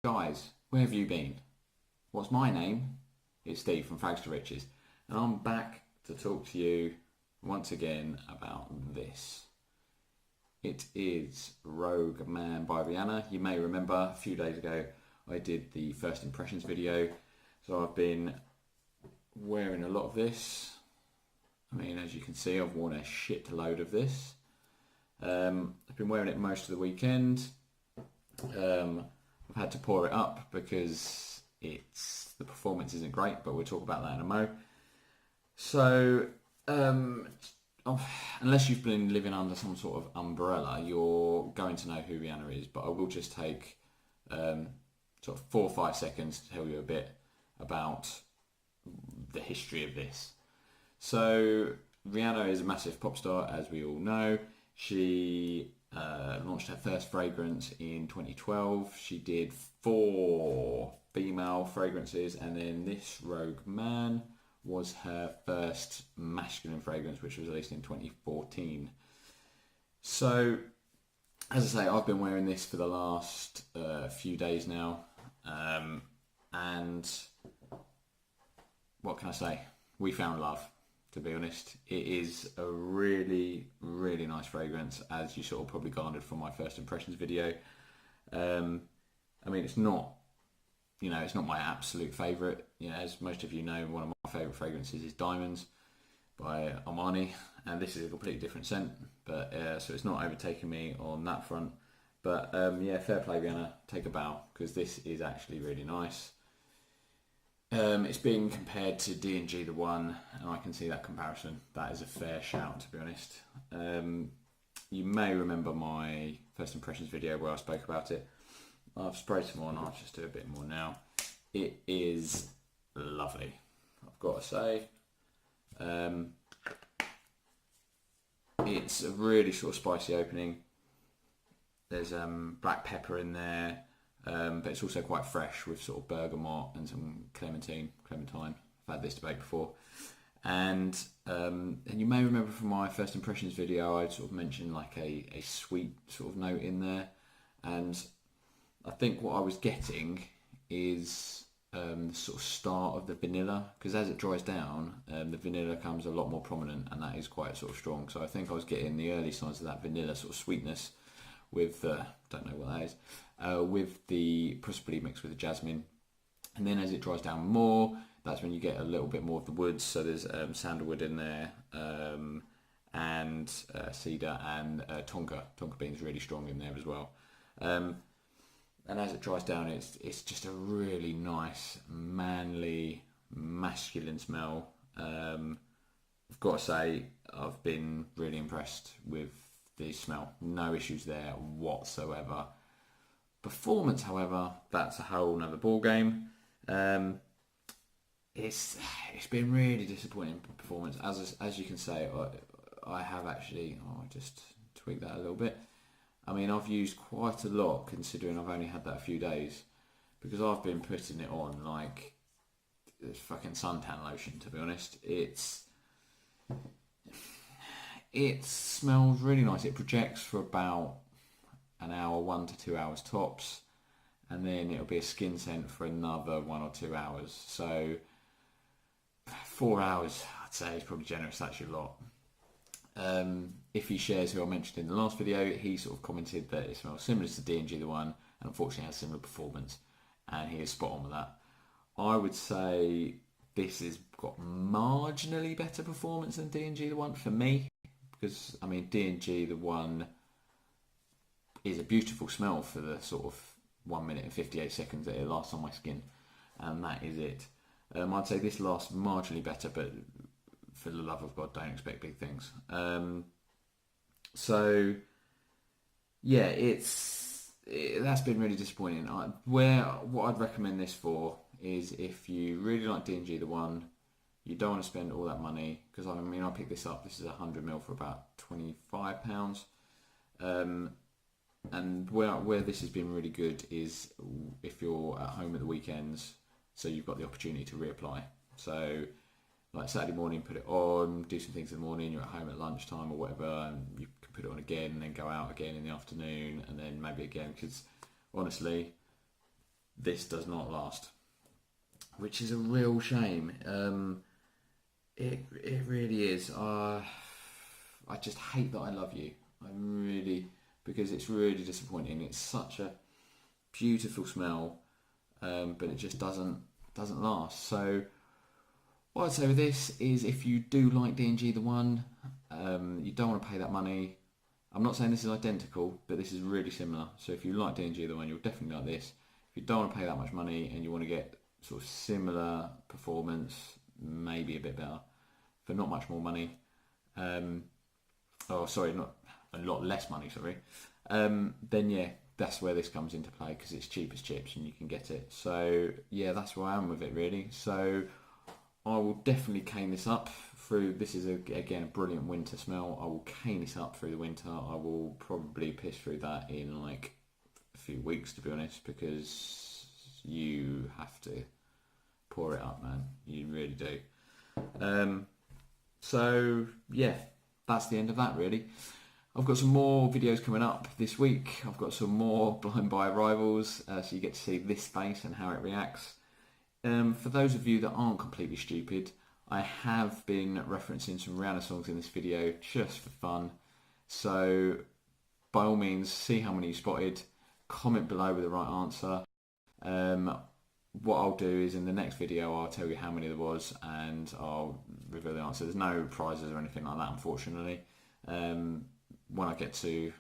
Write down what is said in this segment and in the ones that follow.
Guys, where have you been? What's my name? It's Steve from FRAG30 Imperious, and I'm back to talk to you once again about this. It is Rogue Man by Rhianna. You may remember a few days ago I did the first impressions video, so I've been wearing a lot of this. I mean, as you can see, I've worn a shit load of this. I've been wearing it most of the weekend. I've had to pour it up because the performance isn't great, but we'll talk about that in a mo. So, unless you've been living under some sort of umbrella, you're going to know who Rhianna is, but I will just take sort of 4 or 5 seconds to tell you a bit about the history of this. So, Rhianna is a massive pop star, as we all know. She launched her first fragrance in 2012. She did 4 female fragrances, and then this Rogue Man was her first masculine fragrance, which was released in 2014. So, as I say, I've been wearing this for the last few days now, and what can I say? We found love. To be honest, it is a really, really nice fragrance, as you sort of probably garnered from my first impressions video. I mean, it's not my absolute favourite. As most of you know, one of my favourite fragrances is Diamonds by Armani, and this is a completely different scent. But so it's not overtaking me on that front. But yeah, fair play, Rhianna. Take a bow, because this is actually really nice. It's being compared to D&G The One, and I can see that comparison. That is a fair shout, to be honest. You may remember my first impressions video where I spoke about it. I've sprayed some more, and I'll just do a bit more now. It is lovely, I've got to say. It's a really sort of spicy opening. There's black pepper in there. But it's also quite fresh with sort of bergamot and some clementine. I've had this debate before. And you may remember from my first impressions video, I sort of mentioned like a sweet sort of note in there. And I think what I was getting is the sort of start of the vanilla, because as it dries down, the vanilla comes a lot more prominent, and that is quite sort of strong. So I think I was getting the early signs of that vanilla sort of sweetness with, don't know what that is, with the possibly mixed with the jasmine. And then as it dries down more, that's when you get a little bit more of the woods. So there's sandalwood in there, and cedar, and tonka. Tonka bean's really strong in there as well. And as it dries down, it's just a really nice, manly, masculine smell. I've got to say, I've been really impressed with the smell. No issues there whatsoever. Performance, however, that's a whole nother ball game. It's been really disappointing performance. As you can say, I have actually. I just tweak that a little bit. I mean, I've used quite a lot, considering I've only had that a few days, because I've been putting it on like it's fucking suntan lotion. To be honest, it smells really nice. It projects for about an hour, 1 to 2 hours tops, and then it'll be a skin scent for another 1 or 2 hours. So 4 hours, I'd say, is probably generous. That's actually a lot. If he shares, who I mentioned in the last video, he sort of commented that it smells similar to D&G The One, and unfortunately has similar performance, and he is spot on with that. I would say this has got marginally better performance than D&G The One for me, because I mean D&G The One is a beautiful smell for the sort of 1 minute and 58 seconds that it lasts on my skin, and that is it. I'd say this lasts marginally better, but for the love of God, don't expect big things. So yeah, that's been really disappointing. What I'd recommend this for is if you really like D&G The One, you don't want to spend all that money, because I mean I picked this up. This is 100ml for about £25. And where this has been really good is if you're at home at the weekends, so you've got the opportunity to reapply. So like Saturday morning, put it on, do some things in the morning, you're at home at lunchtime or whatever, and you can put it on again, and then go out again in the afternoon, and then maybe again, because honestly, this does not last, which is a real shame. It really is. I just hate that I love you. I really, because it's really disappointing. It's such a beautiful smell, but it just doesn't last. So what I'd say with this is, if you do like D&G The One, you don't want to pay that money. I'm not saying this is identical, but this is really similar. So if you like D&G The One, you'll definitely like this. If you don't want to pay that much money and you want to get sort of similar performance, maybe a bit better, for not much more money, not a lot less money, sorry, then yeah, that's where this comes into play, because it's cheap as chips and you can get it. So yeah, that's where I am with it really. So I will definitely cane this up through, this is again a brilliant winter smell. I will cane this up through the winter. I will probably piss through that in like a few weeks, to be honest, because you have to pour it up, man. You really do. So yeah, that's the end of that really. I've got some more videos coming up this week. I've got some more blind buy arrivals, so you get to see this face and how it reacts. For those of you that aren't completely stupid, I have been referencing some Rihanna songs in this video just for fun. So by all means, see how many you spotted. Comment below with the right answer. What I'll do is, in the next video, I'll tell you how many there was and I'll reveal the answer. There's no prizes or anything like that, unfortunately. When I get to,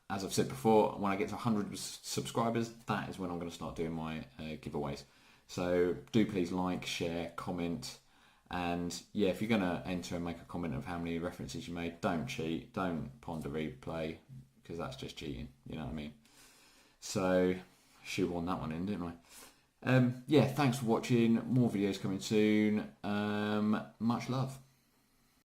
as I've said before, when I get to 100 subscribers, that is when I'm going to start doing my giveaways. So do please like, share, comment, and yeah, if you're going to enter and make a comment of how many references you made, don't cheat, don't ponder replay, because that's just cheating, you know what I mean? So, shoehorn that one in, didn't I? Yeah, thanks for watching. More videos coming soon. Much love.